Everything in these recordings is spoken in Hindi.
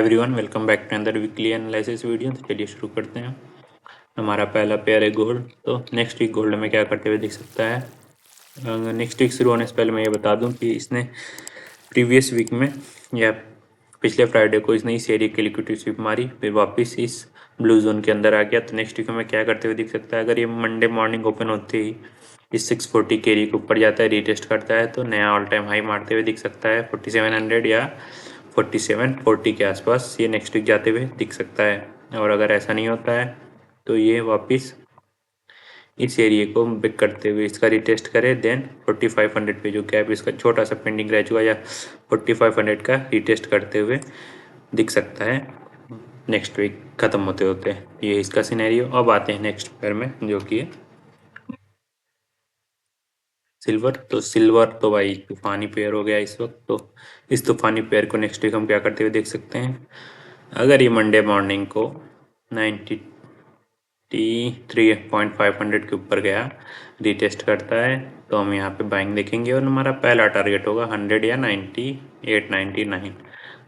एवरीवन, वेलकम बैक टू अंदर वीकली एनालिसिस वीडियो। तो चलिए शुरू करते हैं। हमारा पहला पेयर है गोल्ड। तो नेक्स्ट वीक गोल्ड में क्या करते हुए दिख सकता है। नेक्स्ट वीक शुरू होने से पहले मैं ये बता दूं कि इसने प्रीवियस वीक में या पिछले फ्राइडे को इसने इस एरिया की लिक्विडिटी स्वीप मारी, फिर वापस इस ब्लू जोन के अंदर आ गया। तो नेक्स्ट वीक में क्या करते हुए दिख सकता है, अगर ये मंडे मॉर्निंग ओपन होते ही इस 640 के एरिया के ऊपर जाता है, रीटेस्ट करता है, तो नया ऑल टाइम हाई मारते हुए दिख सकता है 4700 या 4740 के आसपास ये नेक्स्ट वीक जाते हुए दिख सकता है। और अगर ऐसा नहीं होता है तो ये वापस इस एरिया को ब्रेक करते हुए इसका रिटेस्ट करे, देन 4500 पे जो गैप इसका छोटा सा पेंडिंग रह चुका या 4500 का रिटेस्ट करते हुए दिख सकता है नेक्स्ट वीक ख़त्म होते होते। ये इसका सिनेरियो। अब आते हैं नेक्स्ट पेयर में जो कि है सिल्वर। तो सिल्वर तो भाई तूफानी पेयर हो गया इस वक्त। तो इस तूफानी पेयर को नेक्स्ट वीक हम क्या करते हुए देख सकते हैं, अगर ये मंडे मॉर्निंग को 93.500 के ऊपर गया, रिटेस्ट करता है, तो हम यहाँ पे बाइंग देखेंगे और हमारा पहला टारगेट होगा 100 या 98-99।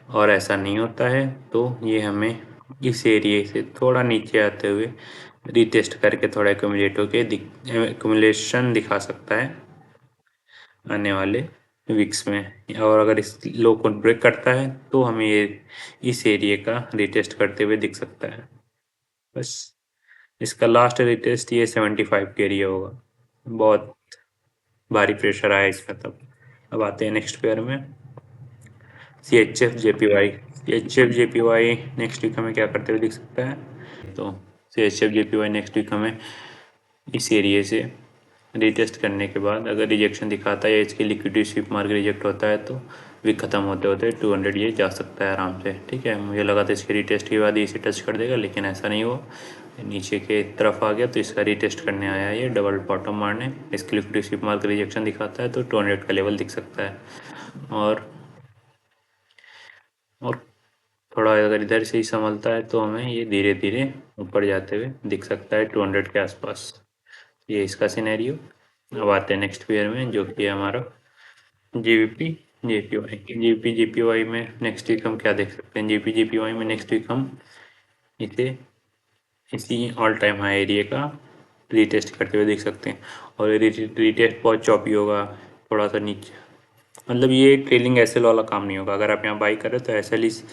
और ऐसा नहीं होता है तो ये हमें इस एरिए से थोड़ा नीचे आते हुए रिटेस्ट करके थोड़ा एक्यूमुलेशन दिखा सकता है आने वाले वीक्स में। और अगर इस लो को ब्रेक करता है तो हमें ये इस एरिया का रिटेस्ट करते हुए दिख सकता है। बस इसका लास्ट रिटेस्ट ये 75 के एरिया होगा। बहुत भारी प्रेशर आया इसमें तब। अब आते हैं नेक्स्ट पेयर में CHF-JPY। CHF-JPY नेक्स्ट वीक हमें क्या करते हुए दिख सकता है, तो CHF-JPY नेक्स्ट वीक हमें इस एरिया से रिटेस्ट करने के बाद अगर रिजेक्शन दिखाता है या इसकी लिक्विडिटी स्वीप मार्क रिजेक्ट होता है तो वीक खत्म होते होते 200 ये जा सकता है आराम से। ठीक है, मुझे लगा था इसके रिटेस्ट के बाद इसे टच कर देगा, लेकिन ऐसा नहीं हुआ, नीचे के तरफ आ गया। तो इसका रिटेस्ट करने आया ये डबल बॉटम मारने। इसकी लिक्विडिटी स्वीप मार्क रिजेक्शन दिखाता है तो 200 का लेवल दिख सकता है। और थोड़ा अगर इधर से ही संभलता है तो हमें ये धीरे धीरे ऊपर जाते हुए दिख सकता है 200 के आसपास। ये इसका सिनेरियो। अब आते हैं नेक्स्ट पेयर में जो कि है हमारा GBP JPY। GBP JPY में नेक्स्ट वीक हम क्या देख सकते हैं, GBP JPY में नेक्स्ट वीक हम इसे इसी ऑल टाइम हाई एरिया का रीटेस्ट करते हुए देख सकते हैं। और रीटेस्ट बहुत चॉपी होगा, थोड़ा सा नीचे, मतलब ये ट्रेलिंग एसएल वाला काम नहीं होगा। अगर आप यहाँ बाई करें तो एसएल इस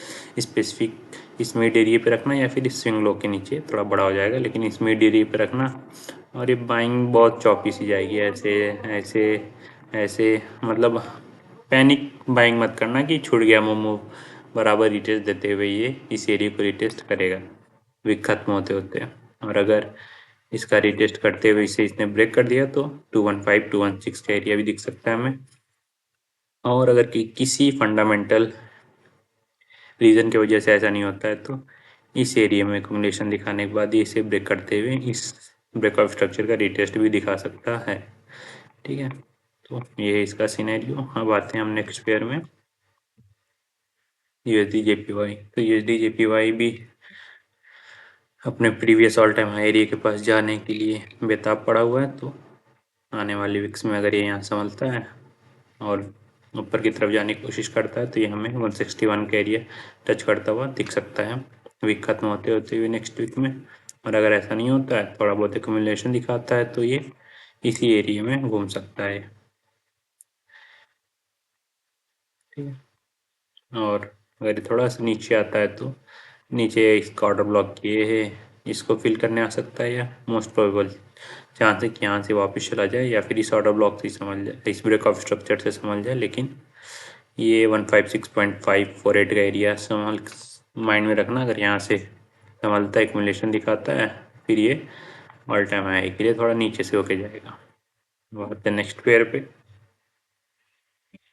स्पेसिफिक इस मिड एरिया पे रखना या फिर इस स्विंग लो के नीचे थोड़ा बड़ा हो जाएगा, लेकिन इस मिड एरिया पे रखना। और ये बाइंग बहुत चौपी सी जाएगी, ऐसे ऐसे ऐसे, मतलब पैनिक बाइंग मत करना कि छूट गया मोमो। बराबर रिटेस्ट देते हुए ये इस एरिया को रिटेस्ट करेगा वीक खत्म होते होते। और अगर इसका रिटेस्ट करते हुए इसे इसने ब्रेक कर दिया तो 215-216 का एरिया भी दिख सकता है हमें। और अगर किसी फंडामेंटल रीज़न की वजह से ऐसा नहीं होता है तो इस एरिया में एक्यूमुलेशन दिखाने के बाद ये इसे ब्रेक करते हुए इस ब्रेकआउट स्ट्रक्चर का रिटेस्ट भी दिखा सकता है। ठीक है, तो ये है इसका सिनेरियो। अब आते हैं हम नेक्स्ट पेयर में USD-JPY। तो USD-JPY भी अपने previous all time high area के पास जाने के लिए बेताब पड़ा हुआ है। तो आने वाले वीक्स में अगर ये यहाँ संभलता है और ऊपर की तरफ जाने की कोशिश करता है तो ये हमें 161 का एरिया टच करता हुआ दिख सकता है वीक खत्म होते होते हुए नेक्स्ट वीक में। और अगर ऐसा नहीं होता है, थोड़ा बहुत एक्यूमुलेशन दिखाता है, तो ये इसी एरिया में घूम सकता है। ठीक है, और अगर थोड़ा सा नीचे आता है तो नीचे इसका ऑर्डर ब्लॉक किए है, इसको फिल करने आ सकता है, या मोस्ट प्रोबेबल चांस है कि यहाँ से वापस चला जाए या फिर इस ऑर्डर ब्लॉक से समझ जाए, इस ब्रेक ऑफ स्ट्रक्चर से समझ जाए। लेकिन ये 156.548 का एरिया संभाल माइंड में रखना। अगर यहाँ से संभलता है, एक्यूमुलेशन दिखाता है, फिर ये ऑल टाइम हाई के लिए थोड़ा नीचे से होके जाएगा। बढ़ते नेक्स्ट पेयर पे।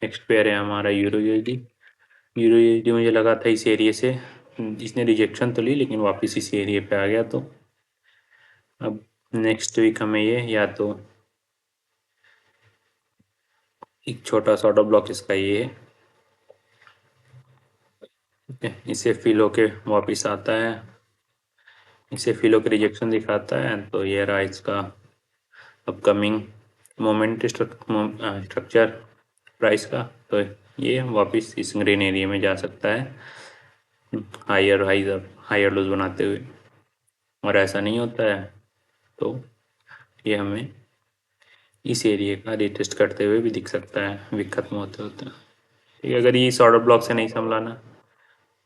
नेक्स्ट पेयर है हमारा यूरो USD मुझे लगा था इस एरिया से इसने रिजेक्शन तो ली, लेकिन वापस इस एरिया पे आ गया। तो अब नेक्स्ट वीक हमें ये या तो एक छोटा सा ऑर्डर ब्लॉक इसका ये है, ठीक है, इसे फिल होके वापस आता है, इसे फिल होके रिजेक्शन दिखाता है, तो ये रहा इसका अपकमिंग मोमेंट स्ट्रक्चर प्राइस का। तो ये वापस इस ग्रीन एरिया में जा सकता है हायर लोज बनाते हुए, और ऐसा नहीं होता है तो ये हमें इस एरिया का रिटेस्ट करते हुए भी दिख सकता है वीक खत्म होते होते। ठीक है, अगर ये इस ऑर्डर ब्लॉक से नहीं संभलाना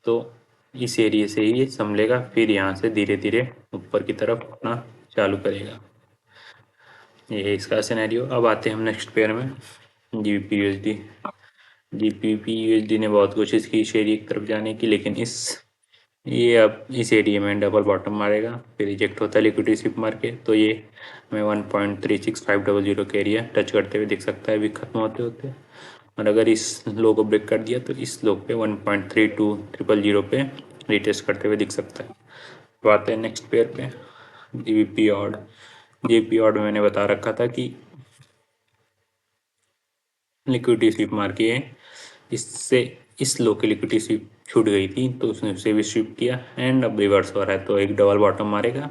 तो इस एरिया से ही ये संभलेगा, फिर यहाँ से धीरे धीरे ऊपर की तरफ अपना चालू करेगा। ये है इसका सिनेरियो। अब आते हैं हम नेक्स्ट पेयर में, जीबीपी यूएसडी। जीबीपी यूएसडी ने बहुत कोशिश की इस एरिया की तरफ जाने की, लेकिन ये अब इस एरिया में डबल बॉटम मारेगा, फिर रिजेक्ट होता है लिक्विडिटी स्वीप मार के, तो ये हमें 1.36500 के एरिया टच करते हुए दिख सकता है वीक खत्म होते होते। और अगर इस लो को ब्रेक कर दिया तो इस लो पे 1.32000 पे रिटेस्ट करते हुए दिख सकता है। तो आते हैं नेक्स्ट पेयर पे, जीबीपी ऑड। जीबीपी ऑड में मैंने बता रखा था कि लिक्विडिटी स्वीप मार के इससे इस लो की लिक्विडिटी स्वीप छूट गई थी, तो उसने उसे भी स्वीप किया एंड अब रिवर्स हो रहा है, तो एक डबल बॉटम मारेगा।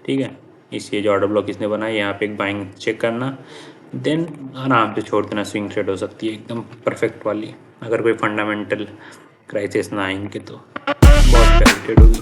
ठीक है, इस ये जो ऑर्डर ब्लॉक इसने बनाया, यहाँ पे एक बाइंग चेक करना, देन आराम से छोड़ देना, स्विंग ट्रेड हो सकती है एकदम परफेक्ट वाली, अगर कोई फंडामेंटल क्राइसिस ना आए इनके तो बहुत प्यारी ट्रेड होगी।